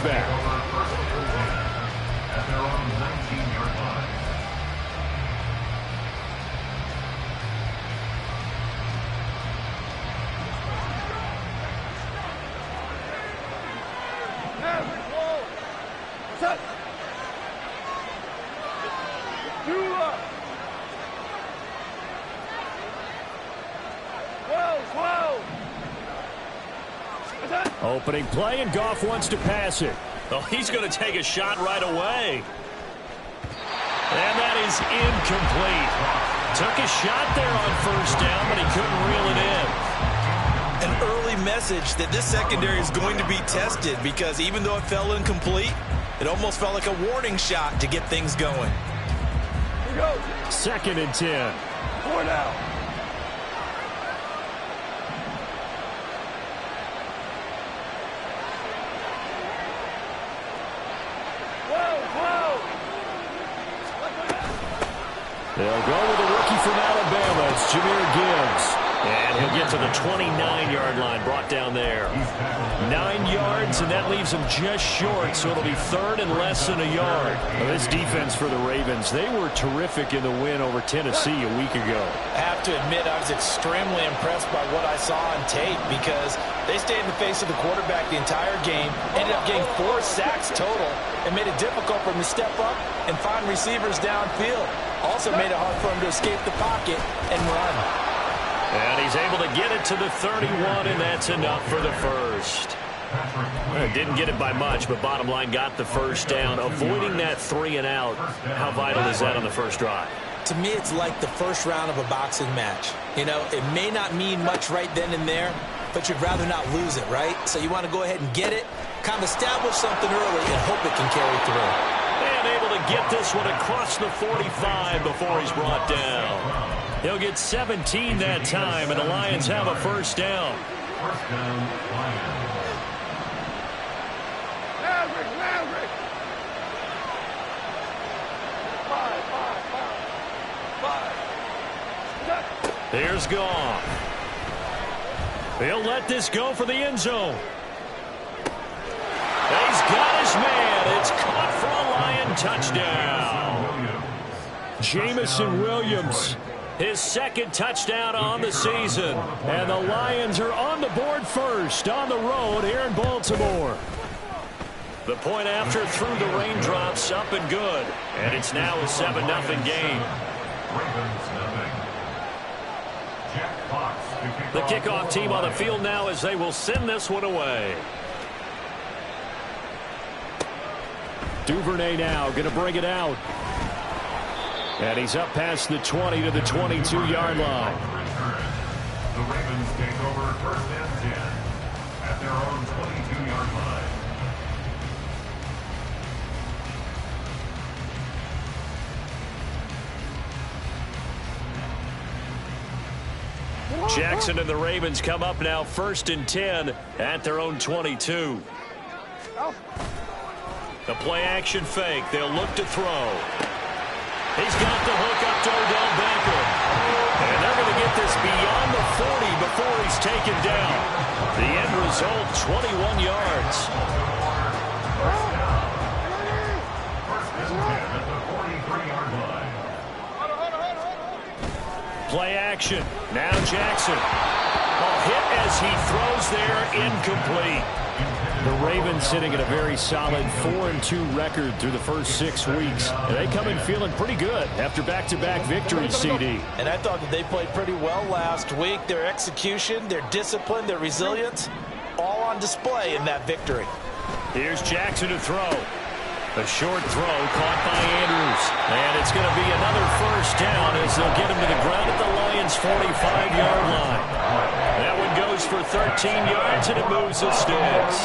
touchback. At their own 19-yard line. Opening play, and Goff wants to pass it. Oh, he's going to take a shot right away. And that is incomplete. Took a shot there on first down, but he couldn't reel it in. An early message that this secondary is going to be tested, because even though it fell incomplete, it almost felt like a warning shot to get things going. Here we go. 2nd and 10. 4 now. They'll go with a rookie from Alabama. It's Jahmyr Gibbs. And he'll get to the 29-yard line, brought down there. 9 yards, and that leaves him just short, so it'll be 3rd and less than a yard. Well, this defense for the Ravens, they were terrific in the win over Tennessee a week ago. I have to admit, I was extremely impressed by what I saw on tape, because they stayed in the face of the quarterback the entire game, ended up getting 4 sacks total, and made it difficult for him to step up and find receivers downfield. Also made it hard for him to escape the pocket and run. And he's able to get it to the 31, and that's enough for the first. Didn't get it by much, but bottom line, got the first down. Avoiding that 3 and out, how vital is that on the first drive? To me, it's like the first round of a boxing match. You know, it may not mean much right then and there, but you'd rather not lose it, right? So you want to go ahead and get it, kind of establish something early, and hope it can carry through. And able to get this one across the 45 before he's brought down. He'll get 17 that time, and the Lions have a first down. First down, Lions. Maverick. 5. Here's Goff. He'll let this go for the end zone. He's got his man. It's caught for a Lion touchdown. Jamison Williams. His 2nd touchdown on the season. And the Lions are on the board first on the road here in Baltimore. The point after through the raindrops, up and good. And it's now a 7-0 game. The kickoff team on the field now as they will send this one away. Duvernay now going to bring it out. And he's up past the 20 to the 22-yard line. The Ravens take over 1st and 10 at their own 22-yard line. Jackson and the Ravens come up now 1st and 10 at their own 22. The play action fake. They'll look to throw. He's got the hook up to Odell Beckham. And they're going to get this beyond the 40 before he's taken down. The end result, 21 yards. First and 10 at the 43-yard line. Play action. Now Jackson. A hit as he throws there, incomplete. The Ravens sitting at a very solid 4-2 record through the first 6 weeks. And they come in feeling pretty good after back-to-back victories, CD. And I thought that they played pretty well last week. Their execution, their discipline, their resilience, all on display in that victory. Here's Jackson to throw. A short throw caught by Andrews. And it's going to be another first down as they'll get him to the ground at the Lions' 45-yard line. That one goes for 13 yards, and it moves the sticks.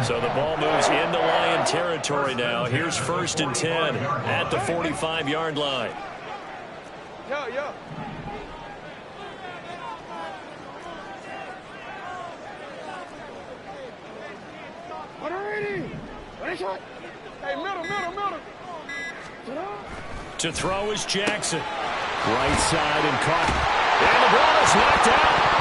So the ball moves into Lion territory now. Here's 1st and 10 at the 45-yard line. Yo. Hey, middle. To throw is Jackson. Right side and caught. And the ball is knocked out.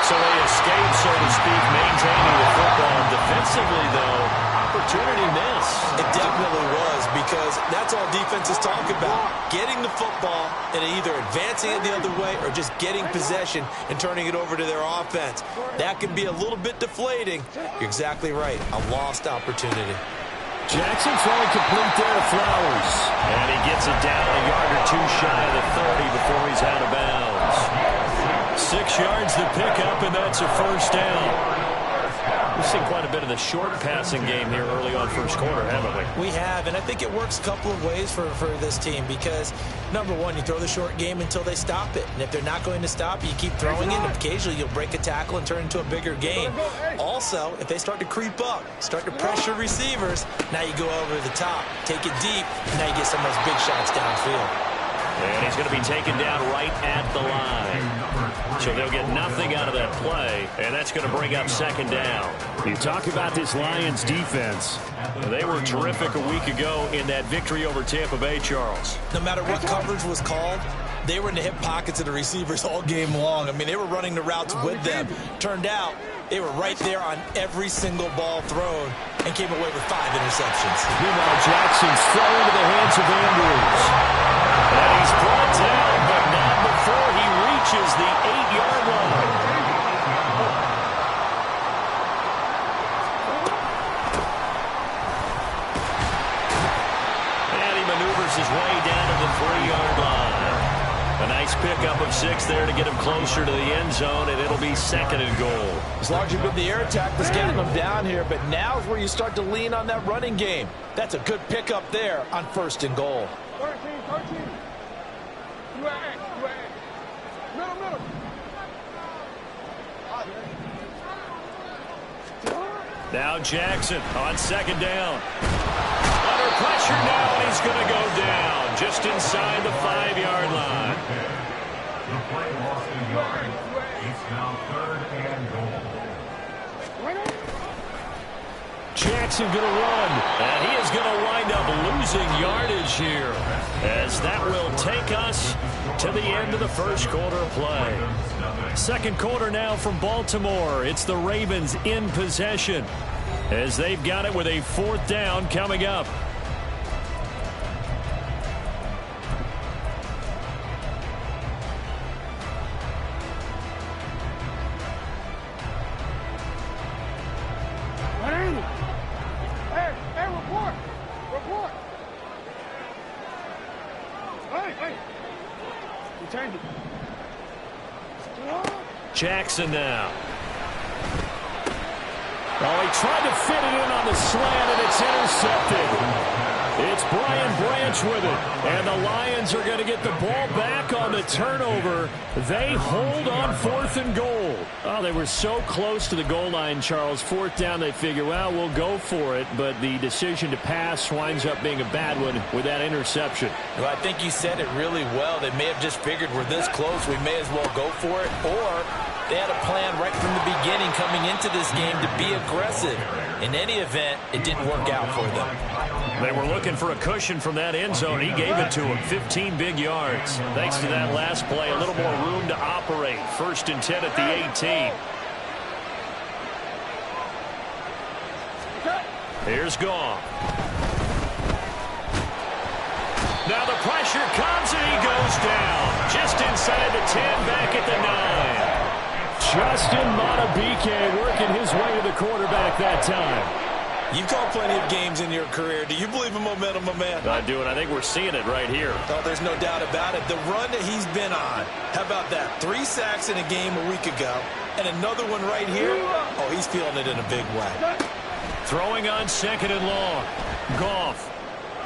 So they escape, so to speak, maintaining the football. Defensively, though, opportunity miss. It definitely was, because that's all defenses talk about. Getting the football and either advancing it the other way or just getting possession and turning it over to their offense. That can be a little bit deflating. You're exactly right. A lost opportunity. Jackson throwing complete there to Flowers. And he gets it down a yard or two shy of the 30 before he's out of bounds. 6 yards to pick up, and that's a first down. We've seen quite a bit of the short passing game here early on first quarter, haven't we? We have, and I think it works a couple of ways for this team because, number one, you throw the short game until they stop it. And if they're not going to stop it, you keep throwing it. Occasionally, you'll break a tackle and turn into a bigger game. Also, if they start to creep up, start to pressure receivers, now you go over the top, take it deep, and now you get some of those big shots downfield. And he's going to be taken down right at the line. So they'll get nothing out of that play, and that's going to bring up second down. You talk about this Lions defense. They were terrific a week ago in that victory over Tampa Bay, Charles. No matter what coverage was called, they were in the hip pockets of the receivers all game long. I mean, they were running the routes with them. Turned out they were right there on every single ball thrown and came away with 5 interceptions. Meanwhile, Jackson's thrown into the hands of Andrews. And he's brought down, but not before he reaches the 8-yard line. And he maneuvers his way down to the 3-yard line. A nice pickup of 6 there to get him closer to the end zone, and it'll be second and goal. It's largely been the air attack that's getting them down here, but now is where you start to lean on that running game. That's a good pickup there on first and goal. 13. Middle. Now Jackson on second down. Under pressure now, and he's going to go down just inside the 5-yard line. The play lost a yard. It's now third and goal. Jackson going to run, and he is going to wind up losing yardage here, as that will take us to the end of the first quarter of play. Second quarter now from Baltimore. It's the Ravens in possession, as they've got it with a 4th down coming up. Report. Hey. You changed it. Jackson now. Oh, he tried to fit it in on the slant, and it's intercepted. It's Brian Branch with it, and the Lions are going to get the ball back on the turnover. They hold on 4th and goal. Oh, they were so close to the goal line, Charles. 4th down, they figure, well, we'll go for it, but the decision to pass winds up being a bad one with that interception. Well, I think you said it really well. They may have just figured we're this close, we may as well go for it, or they had a plan right from the beginning coming into this game to be aggressive. In any event, it didn't work out for them. They were looking for a cushion from that end zone. He gave it to him. 15 big yards. Thanks to that last play, a little more room to operate. 1st and 10 at the 18. Here's Goff. Now the pressure comes, and he goes down. Just inside the 10, back at the 9. Justin Madubuike working his way to the quarterback that time. You've called plenty of games in your career. Do you believe in momentum, my man? I do, and I think we're seeing it right here. Oh, there's no doubt about it. The run that he's been on. How about that? 3 sacks in a game a week ago, and another one right here. Oh, he's feeling it in a big way. Throwing on 2nd and long. Goff.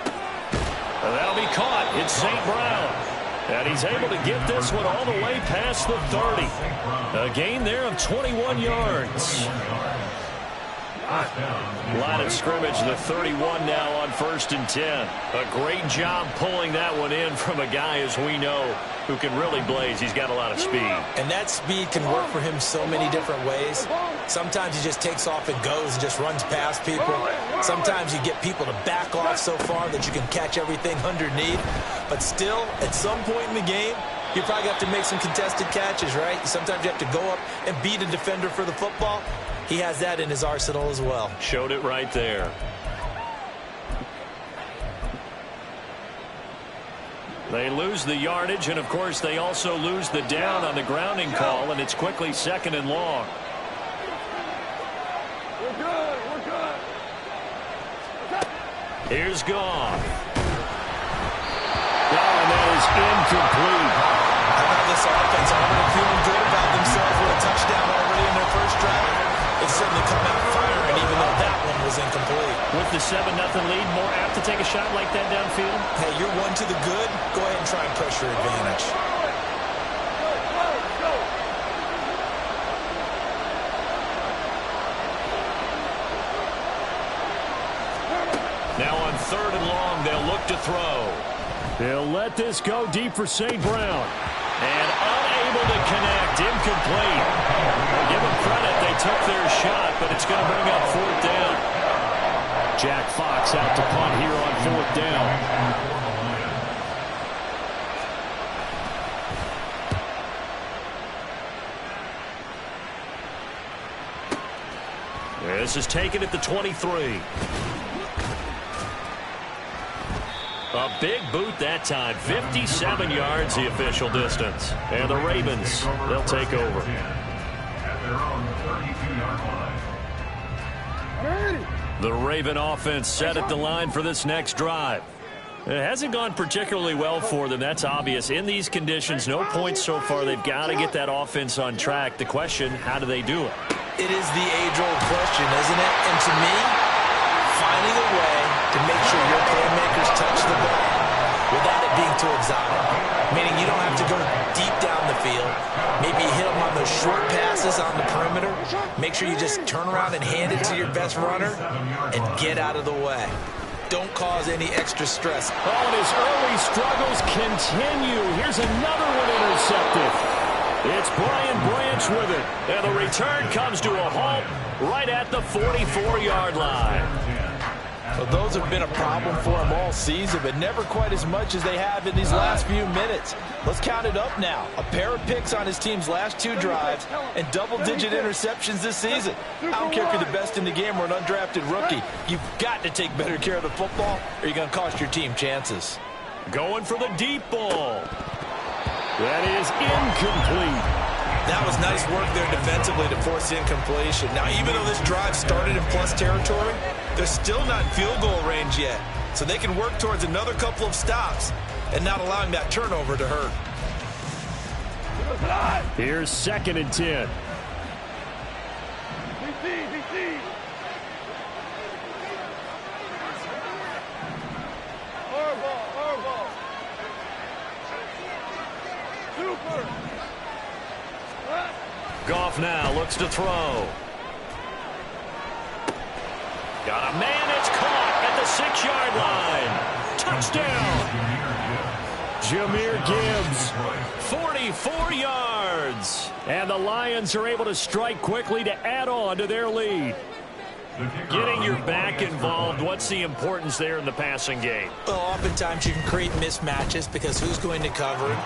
And that'll be caught. It's St. Brown. And he's able to get this one all the way past the 30. A gain there of 21 yards. Line of scrimmage, the 31 now on 1st and 10. A great job pulling that one in from a guy, as we know, who can really blaze. He's got a lot of speed. And that speed can work for him so many different ways. Sometimes he just takes off and goes and just runs past people. Sometimes you get people to back off so far that you can catch everything underneath. But still, at some point in the game, You probably have to make some contested catches, right? Sometimes you have to go up and beat a defender for the football. He has that in his arsenal as well. Showed it right there. They lose the yardage, and, of course, they also lose the down on the grounding call, and it's quickly 2nd and long. We're good. We're good. Here's Goff. Oh, and that is incomplete. How about this offense? Already feeling good about themselves with a touchdown already in their first drive. They've certainly come out firing, even though that one was incomplete. With the 7-0 lead, more apt to take a shot like that downfield? Hey, you're one to the good. Go ahead and try and press your advantage. Now on 3rd and long, they'll look to throw. They'll let this go deep for St. Brown. And unable to connect, incomplete. Well, give them credit, they took their shot, but it's going to bring up 4th down. Jack Fox out to punt here on 4th down. This is taken at the 23. A big boot that time. 57 yards the official distance. And the Ravens, they'll take over. At their own 32-yard line. The Raven offense set at the line for this next drive. It hasn't gone particularly well for them. That's obvious. In these conditions, no points so far. They've got to get that offense on track. The question, how do they do it? It is the age-old question, isn't it? And to me, finding a way to make sure your playmakers touch the ball without it being too exotic. Meaning you don't have to go deep down the field. Maybe you hit them on those short passes on the perimeter. Make sure you just turn around and hand it to your best runner and get out of the way. Don't cause any extra stress. Oh, and his early struggles continue. Here's another one intercepted. It's Brian Branch with it. And the return comes to a halt right at the 44-yard line. Well, those have been a problem for them all season, but never quite as much as they have in these last few minutes. Let's count it up now. A pair of picks on his team's last 2 drives and double-digit interceptions this season. I don't care if you're the best in the game or an undrafted rookie. You've got to take better care of the football or you're going to cost your team chances. Going for the deep ball. That is incomplete. That was nice work there defensively to force incompletion. Now, even though this drive started in plus territory, they're still not in field goal range yet. So they can work towards another couple of stops and not allowing that turnover to hurt. Here's 2nd and 10. Goff now looks to throw. Got a man, it's caught at the 6-yard line. Touchdown. Jahmyr Gibbs. 44 yards. And the Lions are able to strike quickly to add on to their lead. Getting your back involved, what's the importance there in the passing game? Well, oftentimes you can create mismatches because who's going to cover him,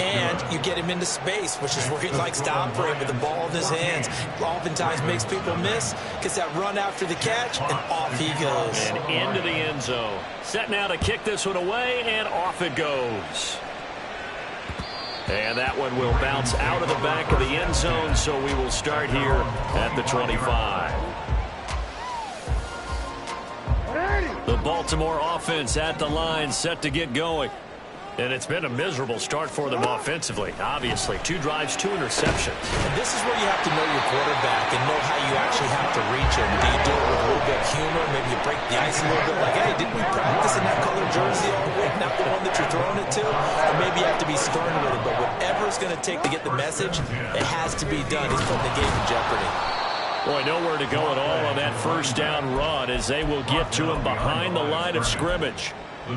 and you get him into space, which is where he likes to operate with the ball in his hands. Oftentimes makes people miss, gets that run after the catch, and off he goes. And into the end zone. Set now to kick this one away, and off it goes. And that one will bounce out of the back of the end zone, so we will start here at the 25. The Baltimore offense at the line, set to get going. And it's been a miserable start for them offensively. Obviously, 2 drives, 2 interceptions. And this is where you have to know your quarterback and know how you actually have to reach him. Do you do it with a little bit of humor? Maybe you break the ice a little bit like, hey, didn't we practice in that color jersey all week? Not the one that you're throwing it to? Or maybe you have to be stern with it. But whatever it's going to take to get the message, it has to be done. He's putting the game in jeopardy. Boy, nowhere to go at all on that first down run as they will get to him behind the line of scrimmage.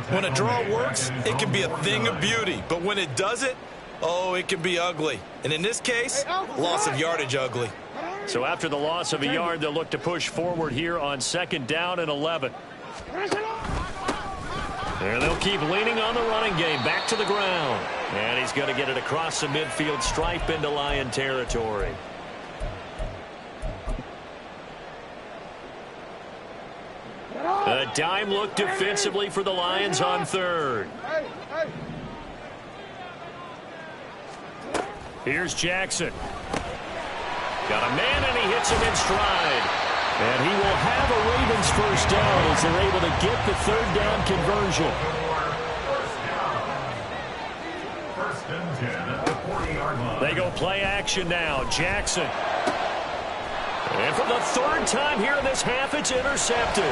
When a draw works, it can be a thing of beauty. But when it doesn't, oh, it can be ugly. And in this case, loss of yardage ugly. So after the loss of a yard, they'll look to push forward here on 2nd down and 11. And they'll keep leaning on the running game. Back to the ground. And he's going to get it across the midfield stripe into Lion territory. A dime look defensively for the Lions on third. Here's Jackson. Got a man, and he hits him in stride. And he will have a Ravens first down as they're able to get the third down conversion. First and 10 at the 40-yard line. They go play action now. Jackson. And for the third time here in this half, it's intercepted.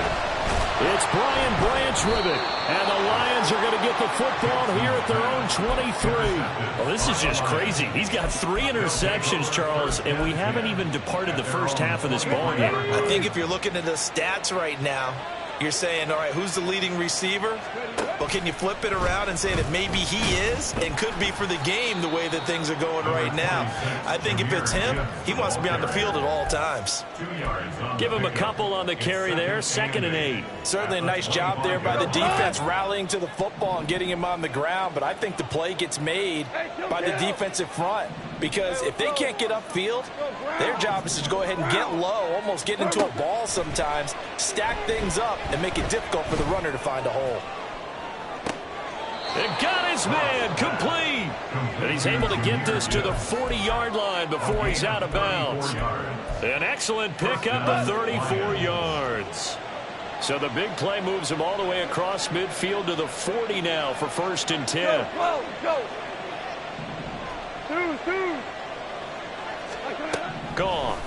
It's Brian Branch with it. And the Lions are going to get the football here at their own 23. Well, this is just crazy. He's got 3 interceptions, Charles, and we haven't even departed the first half of this ballgame. I think if you're looking at the stats right now, you're saying, all right, who's the leading receiver? Well, can you flip it around and say that maybe he is and could be for the game the way that things are going right now? I think if it's him, he wants to be on the field at all times. Give him a couple on the carry there. 2nd and 8. Certainly a nice job there by the defense rallying to the football and getting him on the ground, but I think the play gets made by the defensive front because if they can't get upfield, their job is to go ahead and get low, almost get into a ball sometimes, stack things up, and make it difficult for the runner to find a hole. And got his man complete. And he's able to get this to the 40-yard line before he's out of bounds. An excellent pickup of 34 yards. So the big play moves him all the way across midfield to the 40 now for 1st and 10. Go. Two. Gone.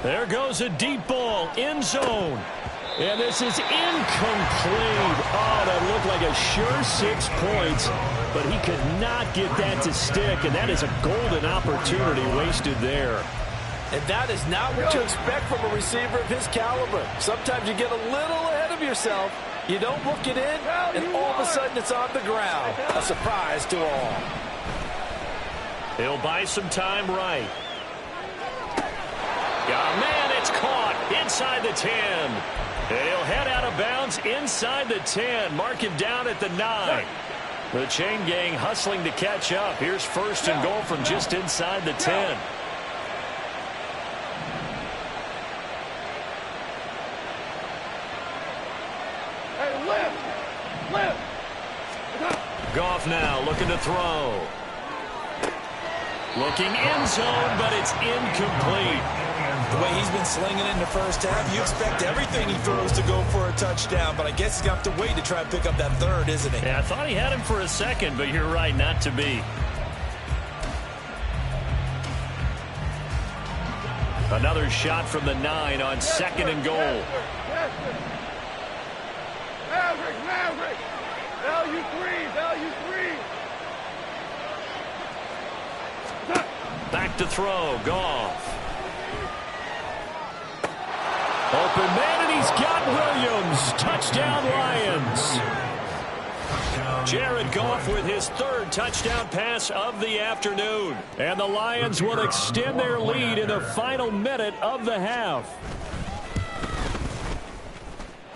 There goes a deep ball, end zone. And this is incomplete. Oh, that looked like a sure 6 points, but he could not get that to stick, and that is a golden opportunity wasted there. And that is not what you expect from a receiver of his caliber. Sometimes you get a little ahead of yourself, you don't look it in, and all of a sudden it's on the ground. A surprise to all. He'll buy some time right. Yeah, man, it's caught inside the 10. And he'll head out of bounds inside the 10. Mark him down at the 9. The chain gang hustling to catch up. Here's 1st and goal from just inside the 10. Hey, lift. Goff now looking to throw. Looking end zone, but it's incomplete. The way he's been slinging it in the first half, you expect everything he throws to go for a touchdown, but I guess he's going to have to wait to try and pick up that third, isn't he? Yeah, I thought he had him for a second, but you're right, not to be. Another shot from the 9 on 2nd and goal. Maverick. Value three. Back to throw, Goff. Open man, and he's got Williams. Touchdown, Lions. Jared Goff with his 3rd touchdown pass of the afternoon. And the Lions will extend their lead in the final minute of the half.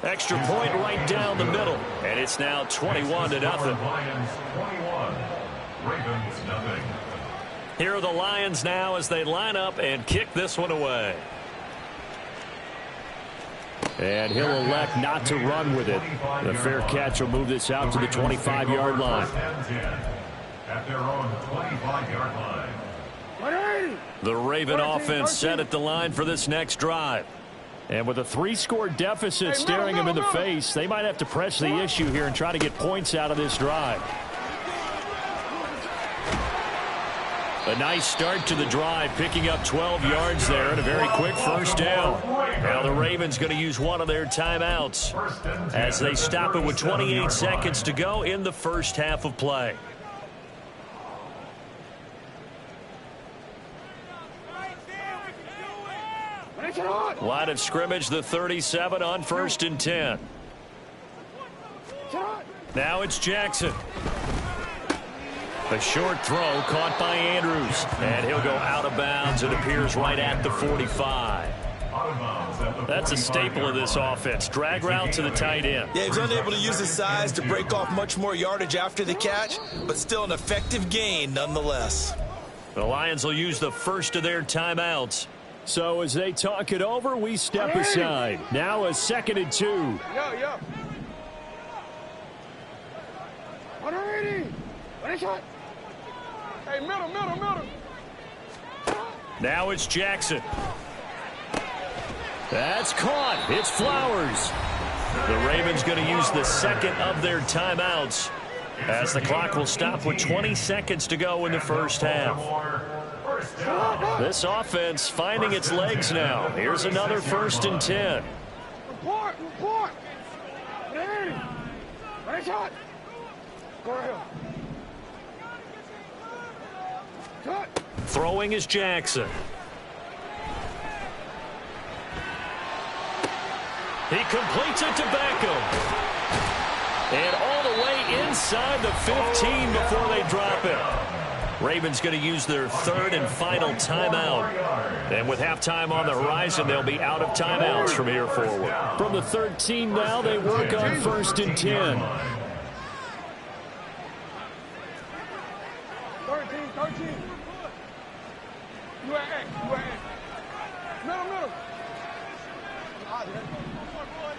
Extra point right down the middle. And it's now 21-0. Lions 21, Ravens nothing. Here are the Lions now as they line up and kick this one away. And he'll elect not to run with it. The fair catch will move this out to the 25-yard line. At their own 25-yard line. The Raven offense set at the line for this next drive. And with a 3-score deficit staring them in the face, they might have to press the issue here and try to get points out of this drive. A nice start to the drive, picking up 12 yards there and a very quick first down. Now the Ravens going to use one of their timeouts as they stop it with 28 seconds to go in the first half of play. Line of scrimmage, the 37 on 1st and 10. Now it's Jackson. A short throw caught by Andrews. And he'll go out of bounds. It appears right at the 45. Out of bounds at That's a staple of this offense. Drag route to the tight end. Yeah, he was unable to use his size to break off much more yardage after the catch, but still an effective gain nonetheless. The Lions will use the first of their timeouts. So as they talk it over, we step aside. Now a 2nd and 2. Yo. 180. Ready, shot. Hey, middle. Now it's Jackson. That's caught. It's Flowers. The Ravens going to use the 2nd of their timeouts as the clock will stop with 20 seconds to go in the first half. This offense finding its legs now. Here's another 1st and 10. Report. 180. Ready, shot. Go ahead. Cut. Throwing is Jackson. He completes it to Beckham. And all the way inside the 15 before they drop it. Ravens going to use their 3rd and final timeout. And with halftime on the horizon, they'll be out of timeouts from here forward. From the 13 now, they work on 1st and 10. 13. You at middle.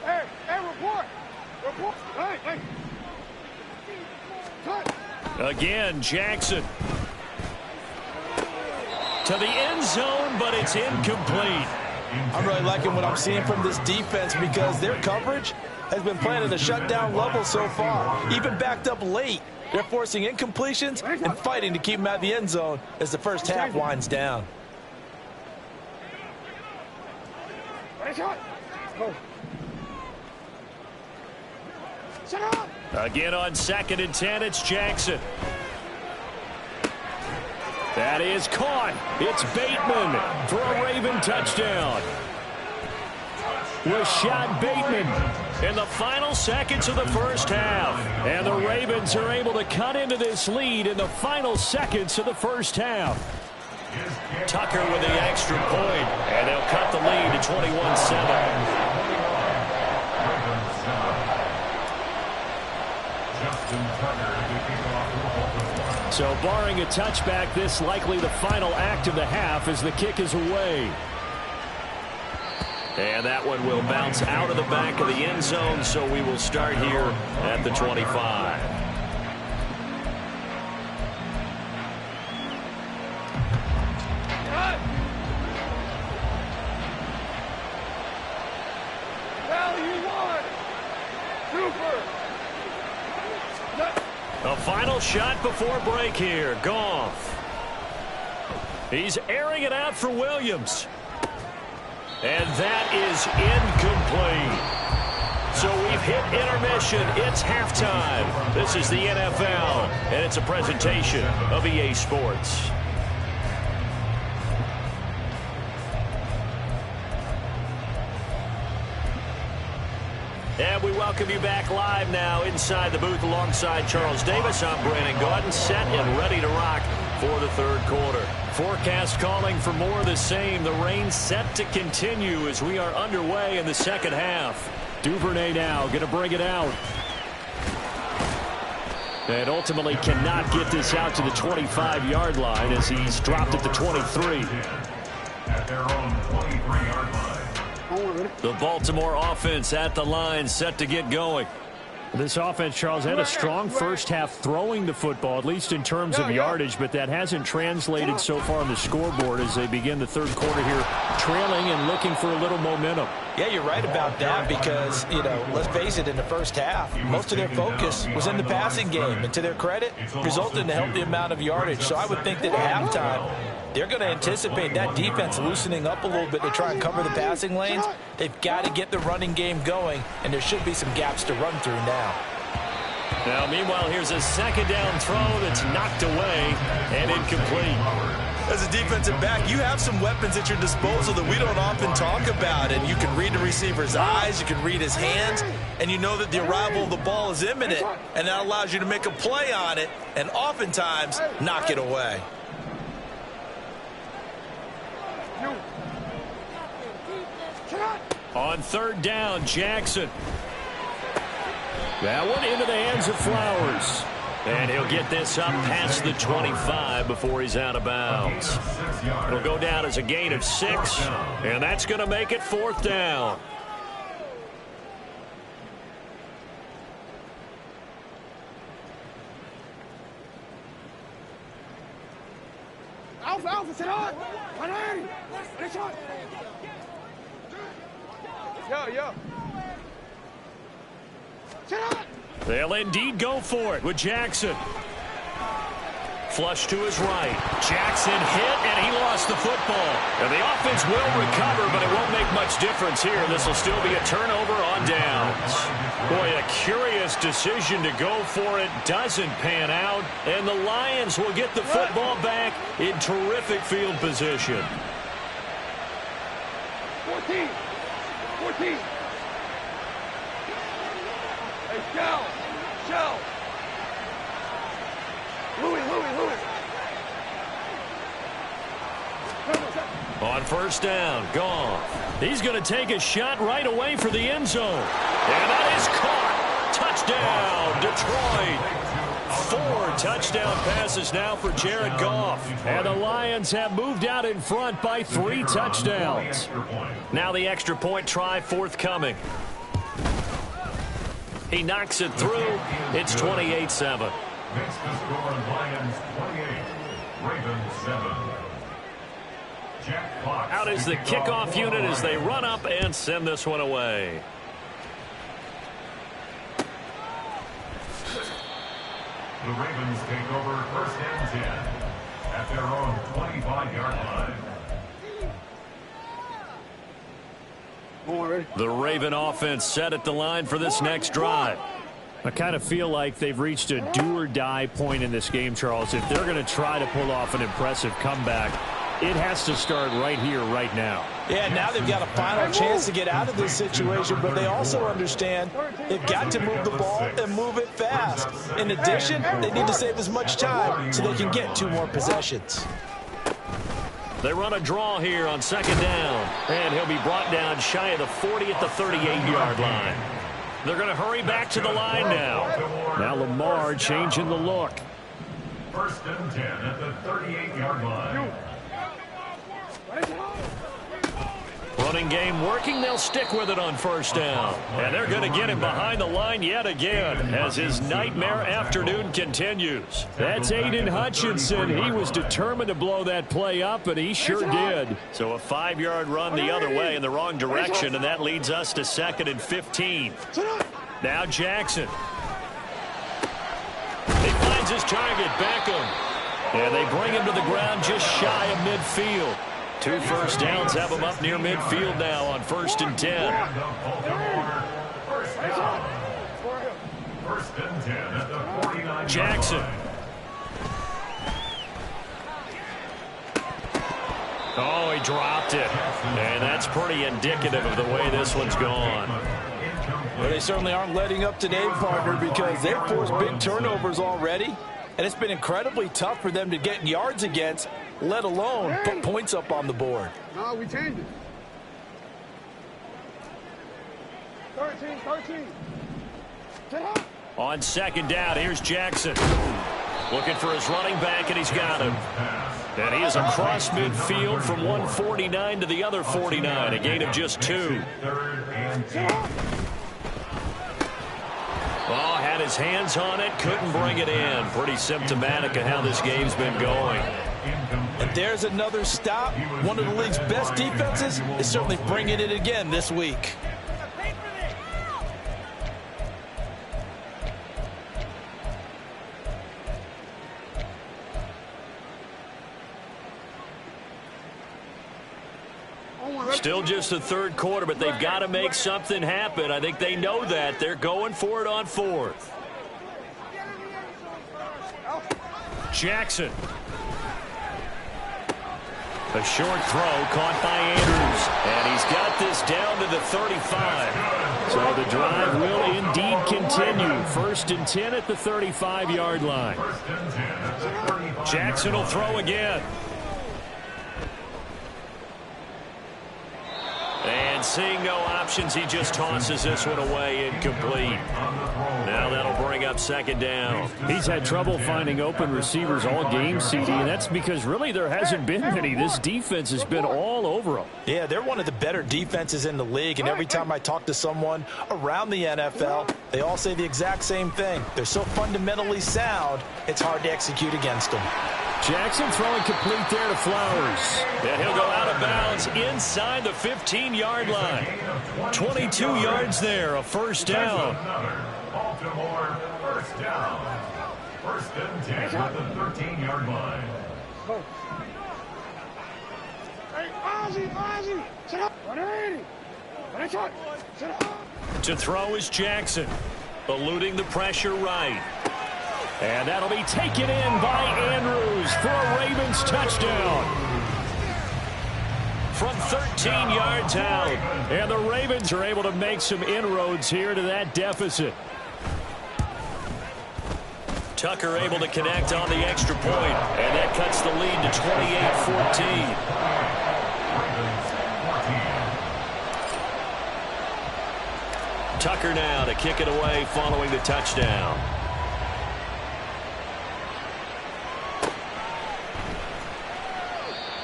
Hey, report. Hey. Cut. Again, Jackson. To the end zone, but it's incomplete. I'm really liking what I'm seeing from this defense because their coverage has been playing at a shutdown level so far. Even backed up late, they're forcing incompletions and fighting to keep them out of the end zone as the first half winds down. Again on 2nd and 10, it's Jackson. That is caught. It's Bateman for a Raven touchdown. Rashad Bateman in the final seconds of the first half. And the Ravens are able to cut into this lead in the final seconds of the first half. Tucker with the extra point, and they'll cut the lead to 21-7. So barring a touchback, this likely the final act of the half as the kick is away. And that one will bounce out of the back of the end zone, so we will start here at the 25. A final shot before break here. Goff. He's airing it out for Williams. And that is incomplete. So we've hit intermission. It's halftime. This is the NFL, and it's a presentation of EA Sports. And we welcome you back live now inside the booth alongside Charles Davis. I'm Brandon Gaudin, set and ready to rock for the third quarter. Forecast calling for more of the same. The rain set to continue as we are underway in the second half. Duvernay now going to bring it out. And ultimately cannot get this out to the 25-yard line as he's dropped at the 23. At their own 23-yard line. The Baltimore offense at the line, set to get going. This offense, Charles, had a strong first half throwing the football, at least in terms of yardage, but that hasn't translated so far on the scoreboard as they begin the third quarter here, trailing and looking for a little momentum. Yeah, you're right about that because, you know, let's face it, in the first half, most of their focus was in the passing game. And to their credit, resulted in a healthy amount of yardage. So I would think that at halftime, they're going to anticipate that defense loosening up a little bit to try and cover the passing lanes. They've got to get the running game going, and there should be some gaps to run through now. Now, meanwhile, here's a second down throw that's knocked away and incomplete. As a defensive back, you have some weapons at your disposal that we don't often talk about. And you can read the receiver's eyes, you can read his hands, and you know that the arrival of the ball is imminent, and that allows you to make a play on it and oftentimes knock it away. On third down, Jackson. That one into the hands of Flowers. And he'll get this up past the 25 before he's out of bounds. It'll go down as a gain of 6, and that's going to make it 4th down. Alpha, sit on! Yo. Sit on! They'll indeed go for it with Jackson. Flush to his right. Jackson hit, and he lost the football. And the offense will recover, but it won't make much difference here. This will still be a turnover on downs. Boy, a curious decision to go for it. Doesn't pan out, and the Lions will get the football back in terrific field position. 14. Hey, Shell. Louis. On first down, Goff. He's going to take a shot right away for the end zone. And that is caught. Touchdown, Detroit. 4 touchdown passes now for Jared Goff. And the Lions have moved out in front by 3 touchdowns. Now the extra point try forthcoming. He knocks it through. It's 28-7. Makes the score Lions 28, Ravens 7. Jack Fox Out is the kickoff unit as they run up and send this one away. The Ravens take over first and 10 at their own 25-yard line. The Raven offense set at the line for this next drive. I kind of feel like they've reached a do-or-die point in this game, Charles. If they're going to try to pull off an impressive comeback, it has to start right here, right now. Yeah, now they've got a final chance to get out of this situation, but they also understand they've got to move the ball and move it fast. In addition, they need to save as much time so they can get 2 more possessions. They run a draw here on second down, and he'll be brought down shy of the 40 at the 38-yard line. They're going to hurry back to the line now. Now Lamar changing the look. First and 10 at the 38-yard line. Running game working. They'll stick with it on first down. And they're going to get him behind the line yet again as his nightmare afternoon continues. That's Aiden Hutchinson. He was determined to blow that play up, and he sure did. So a 5-yard run the other way in the wrong direction, and that leads us to 2nd and 15. Now Jackson. He finds his target, Beckham. And they bring him to the ground just shy of midfield. 2 first downs have him up near midfield now on 1st and 10. First and 10 at the 49. Jackson. Oh, he dropped it. And that's pretty indicative of the way this one's gone. Well, they certainly aren't letting up today, partner, because they've forced big turnovers already. And it's been incredibly tough for them to get yards against, let alone put points up on the board. No, we changed it. 13. Sit up. On second down, here's Jackson. Looking for his running back, and he's got him. And he is across midfield from 149 to the other 49, a gain of just 2. Oh, had his hands on it, couldn't bring it in. Pretty symptomatic of how this game's been going. And there's another stop. One of the league's best defenses is certainly bringing it again this week. Still just the 3rd quarter, but they've got to make something happen. I think they know that. They're going for it on 4th. Jackson. A short throw caught by Andrews. And he's got this down to the 35. So the drive will indeed continue. 1st and 10 at the 35-yard line. Jackson will throw again. And And seeing no options, he just tosses this one away incomplete. Now that'll bring up second down. He's had trouble finding open receivers all game, CD, and that's because really there hasn't been many. This defense has been all over them. Yeah, they're one of the better defenses in the league, and every time I talk to someone around the NFL, they all say the exact same thing. They're so fundamentally sound, it's hard to execute against them. Jackson throwing complete there to Flowers. And he'll go out of bounds inside the 15-yard line. 22 yards there, a first down. Baltimore first down. First and 10 at the 13-yard line. Hey, Ozzie, sit up. Sit up. To throw is Jackson, eluding the pressure right. And that'll be taken in by Andrews for a Ravens touchdown. From 13 yards out. And the Ravens are able to make some inroads here to that deficit. Tucker able to connect on the extra point, and that cuts the lead to 28-14. Tucker now to kick it away following the touchdown.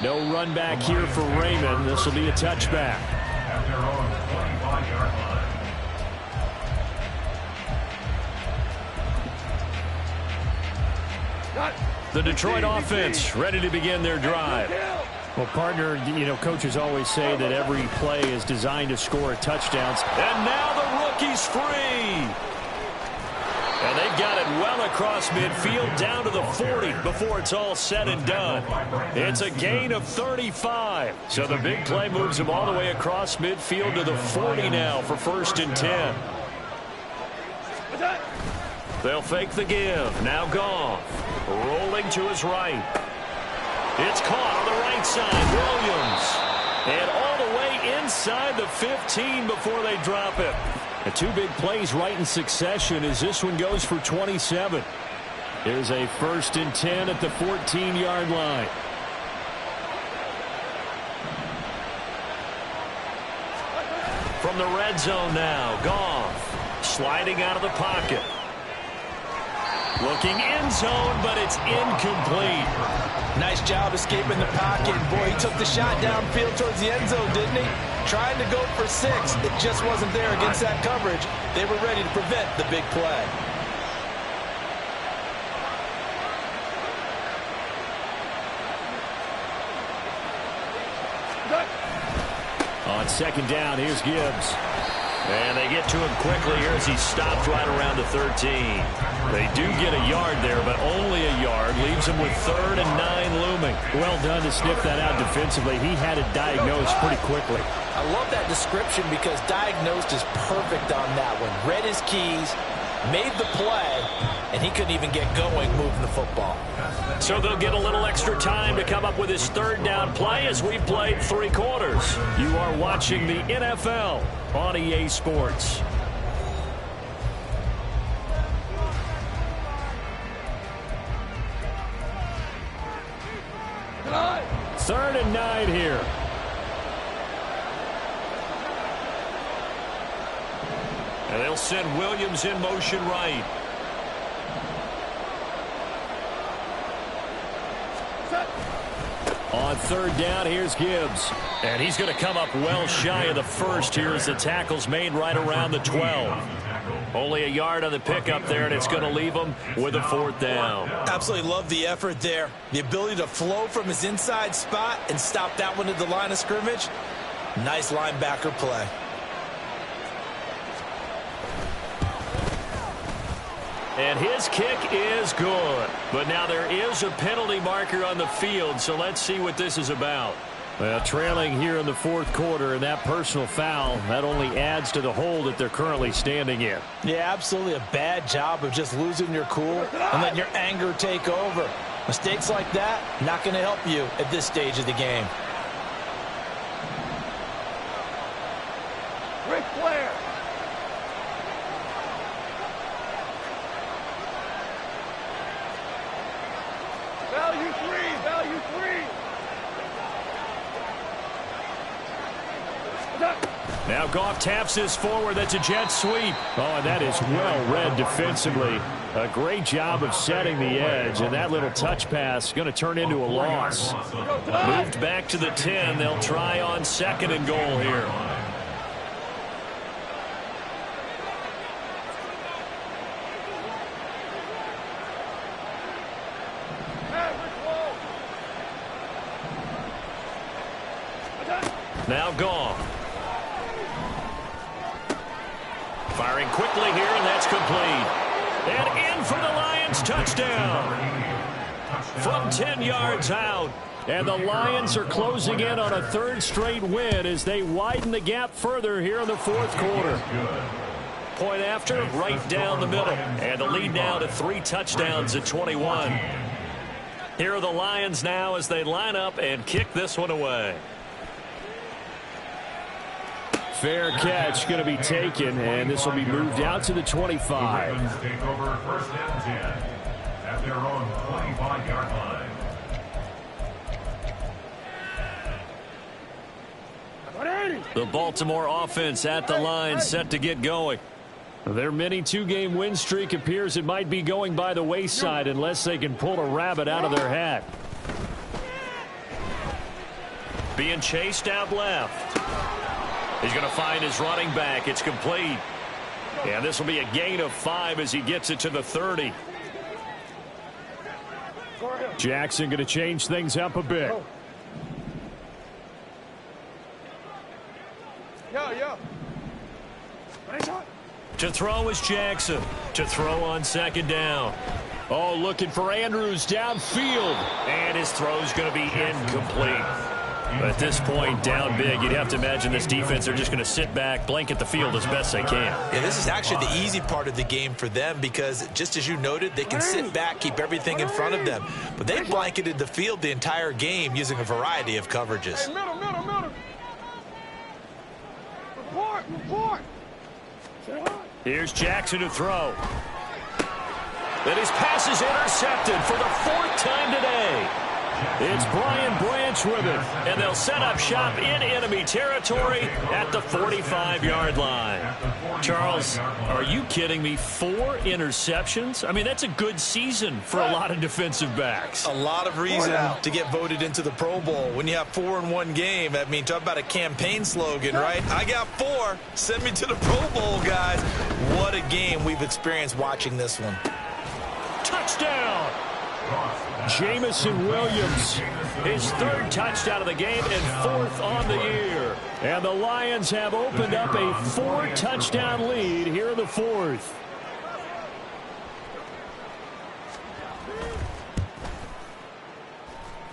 No run back here for Raymond. This will be a touchback. At their own 25-yard line. The Detroit offense ready to begin their drive. Well, partner, coaches always say that every play is designed to score touchdowns. And now the rookie's free. And they've got it well across midfield down to the 40 before it's all said and done. It's a gain of 35. So the big play moves him all the way across midfield to the 40 now for first and 10. They'll fake the give. Now Goff rolling to his right. It's caught on the right side. Williams. And all the way inside the 15 before they drop it. The two big plays right in succession as this one goes for 27. Here's a first and 10 at the 14-yard line. From the red zone now, Goff sliding out of the pocket. Looking end zone, but it's incomplete. Nice job escaping the pocket. Boy, he took the shot downfield towards the end zone, didn't he? Trying to go for 6. It just wasn't there against that coverage. They were ready to prevent the big play. On second down, here's Gibbs. And they get to him quickly here as he stopped right around the 13. They do get a yard there, but only a yard. Leaves him with 3rd and 9 looming. Well done to sniff that out defensively. He had it diagnosed pretty quickly. I love that description because diagnosed is perfect on that one. Read his keys, made the play, and he couldn't even get going moving the football. So they'll get a little extra time to come up with his 3rd down play as we've played 3 quarters. You are watching the NFL on EA Sports. Third and 9 here. And they'll send Williams in motion right. On third down, here's Gibbs. And he's going to come up well shy of the first here as the tackle's made right around the 12. Only a yard on the pickup there, and it's going to leave him with a 4th down. Absolutely love the effort there. The ability to flow from his inside spot and stop that one at the line of scrimmage. Nice linebacker play. And his kick is good. But now there is a penalty marker on the field, so let's see what this is about. Well, trailing here in the 4th quarter, and that personal foul, that only adds to the hole that they're currently standing in. Yeah, absolutely a bad job of just losing your cool and letting your anger take over. Mistakes like that, not going to help you at this stage of the game. Ric Flair. Value 3, value 3. Now Goff taps this forward. That's a jet sweep. Oh, and that is well read defensively. A great job of setting the edge, and that little touch pass is going to turn into a loss. Moved back to the 10. They'll try on 2nd and goal here. Now Goff. Firing quickly here, and that's complete. And in for the Lions, touchdown. From 10 yards out. And the Lions are closing in on a 3rd straight win as they widen the gap further here in the 4th quarter. Point after, right down the middle. And the lead now to 3 touchdowns at 21. Here are the Lions now as they line up and kick this one away. Fair catch going to be taken, and this will be moved out to the 25. The Ravens take over 1st and 10 at their own 25-yard line. The Baltimore offense at the line, set to get going. Their mini 2-game win streak appears it might be going by the wayside unless they can pull a rabbit out of their hat. Being chased out left. He's going to find his running back. It's complete. And this will be a gain of 5 as he gets it to the 30. Jackson going to change things up a bit. To throw is Jackson. To throw on 2nd down. Oh, looking for Andrews downfield. And his throw's going to be incomplete. But at this point, down big, you'd have to imagine this defense are just going to sit back, blanket the field as best they can. Yeah, this is actually the easy part of the game for them because, just as you noted, they can sit back, keep everything in front of them. But they blanketed the field the entire game using a variety of coverages. Hey, middle. Report. Here's Jackson to throw. And his pass is intercepted for the 4th time today. It's Brian Branch with it, and they'll set up shop in enemy territory at the 45-yard line. Charles, are you kidding me? 4 interceptions? I mean, that's a good season for a lot of defensive backs. A lot of reason to get voted into the Pro Bowl. When you have 4 in one game, I mean, talk about a campaign slogan, right? I got 4. Send me to the Pro Bowl, guys. What a game we've experienced watching this one. Touchdown! Jamison Williams, his 3rd touchdown of the game and 4th on the year. And the Lions have opened up a 4-touchdown lead here in the 4th.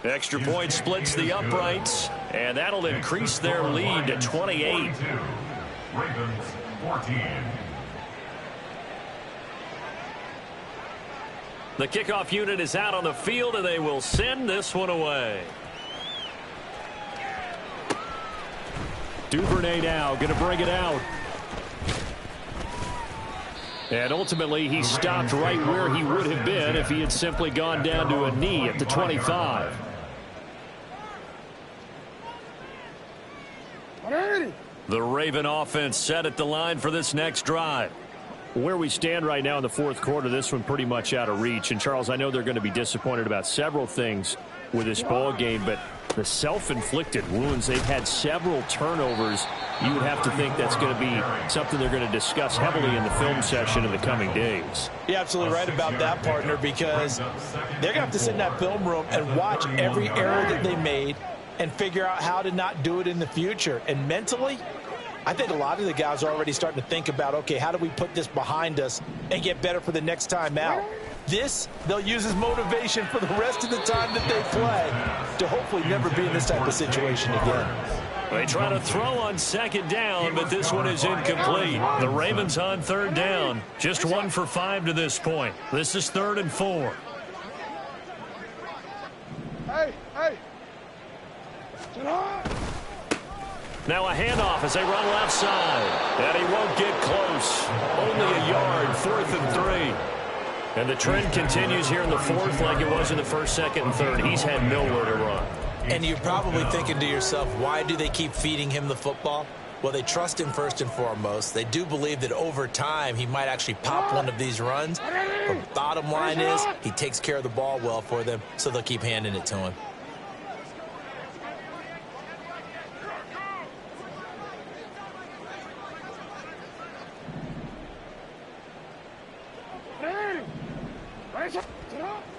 Extra point splits the uprights, and that'll increase their lead to 28. Ravens 14. The kickoff unit is out on the field, and they will send this one away. Duvernay now going to bring it out. And ultimately, he stopped right where he would have been if he had simply gone down to a knee at the 25. The Raven offense set at the line for this next drive. Where we stand right now in the 4th quarter, this one pretty much out of reach. And, Charles, I know they're going to be disappointed about several things with this ball game, but the self-inflicted wounds, they've had several turnovers. You would have to think that's going to be something they're going to discuss heavily in the film session in the coming days. You're absolutely right about that, partner, because they're going to have to sit in that film room and watch every error that they made and figure out how to not do it in the future. And mentally, I think a lot of the guys are already starting to think about, okay, how do we put this behind us and get better for the next time out? This, they'll use as motivation for the rest of the time that they play to hopefully never be in this type of situation again. They try to throw on 2nd down, but this one is incomplete. The Ravens on 3rd down. Just 1 for 5 to this point. This is 3rd and 4. Hey. Now a handoff as they run left side. And he won't get close. Only a yard, 4th and 3. And the trend continues here in the 4th like it was in the 1st, 2nd, and 3rd. He's had nowhere to run. And you're probably thinking to yourself, why do they keep feeding him the football? Well, they trust him first and foremost. They do believe that over time he might actually pop one of these runs. But bottom line is he takes care of the ball well for them, so they'll keep handing it to him.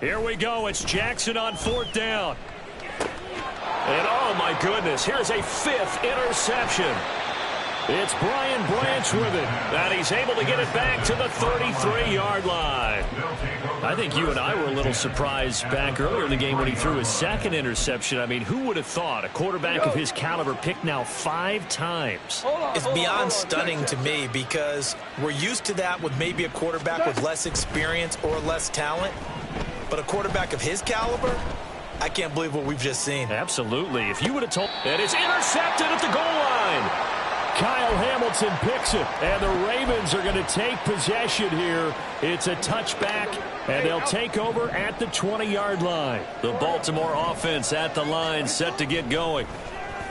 Here we go. It's Jackson on 4th down. And oh my goodness, here's a 5th interception. It's Brian Branch with it, and he's able to get it back to the 33-yard line. I think you and I were a little surprised back earlier in the game when he threw his 2nd interception. I mean, who would have thought a quarterback of his caliber picked now 5 times? It's beyond stunning to me because we're used to that with maybe a quarterback with less experience or less talent. But a quarterback of his caliber, I can't believe what we've just seen. Absolutely. If you would have told... And it's intercepted at the goal line. Kyle Hamilton picks it, and the Ravens are going to take possession here. It's a touchback, and they'll take over at the 20-yard line. The Baltimore offense at the line, set to get going.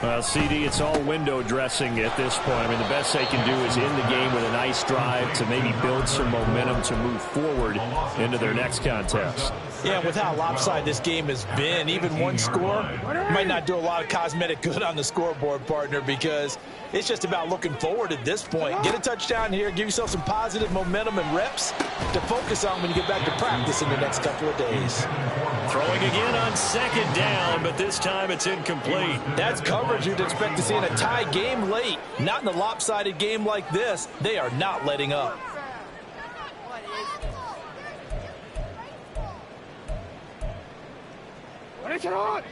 Well, CD, it's all window dressing at this point. I mean, the best they can do is end the game with a nice drive to maybe build some momentum to move forward into their next contest. Yeah, with how lopsided this game has been, even one score might not do a lot of cosmetic good on the scoreboard, partner, because it's just about looking forward at this point. Get a touchdown here, give yourself some positive momentum and reps to focus on when you get back to practice in the next couple of days. Throwing again on 2nd down, but this time it's incomplete. That's coverage you'd expect to see in a tie game late. Not in a lopsided game like this. They are not letting up.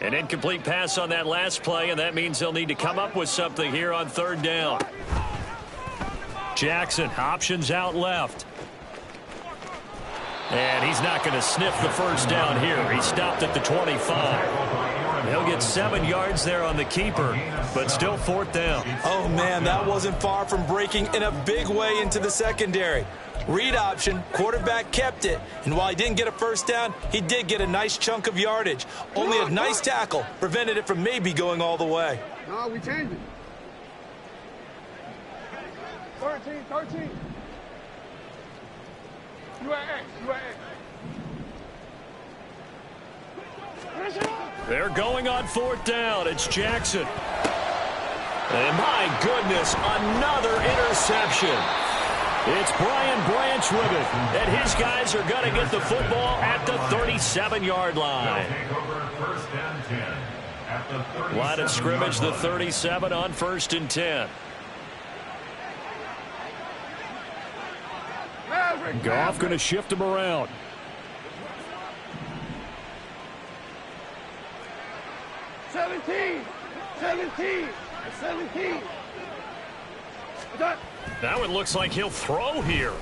An incomplete pass on that last play, and that means they'll need to come up with something here on 3rd down. Jackson, options out left. And he's not going to sniff the 1st down here. He stopped at the 25. He'll get 7 yards there on the keeper, but still 4th down. Oh, man, that wasn't far from breaking in a big way into the secondary. Read option, quarterback kept it, and while he didn't get a 1st down, he did get a nice chunk of yardage. Only a nice tackle prevented it from maybe going all the way. No, we changed it. 13. You at X. They're going on 4th down. It's Jackson. And my goodness, another interception. It's Brian Branch with it, and his guys are going to get the football at the 37-yard line. Line of scrimmage, the 37 on 1st and 10. Goff going to shift him around. Seventeen. That one looks like he'll throw here.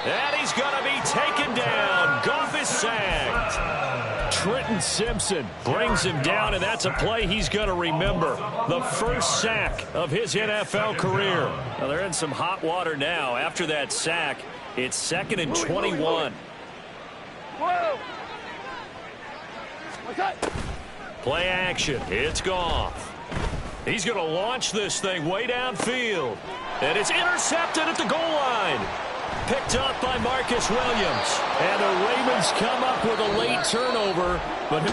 And he's going to be taken down. Goff is sacked. Trenton Simpson brings him down, and that's a play he's going to remember. The first sack of his NFL career. Well, they're in some hot water now. After that sack, it's 2nd and 21. Play action. It's Goff. He's going to launch this thing way downfield. And it's intercepted at the goal line. Picked up by Marcus Williams. And the Ravens come up with a late turnover, but it will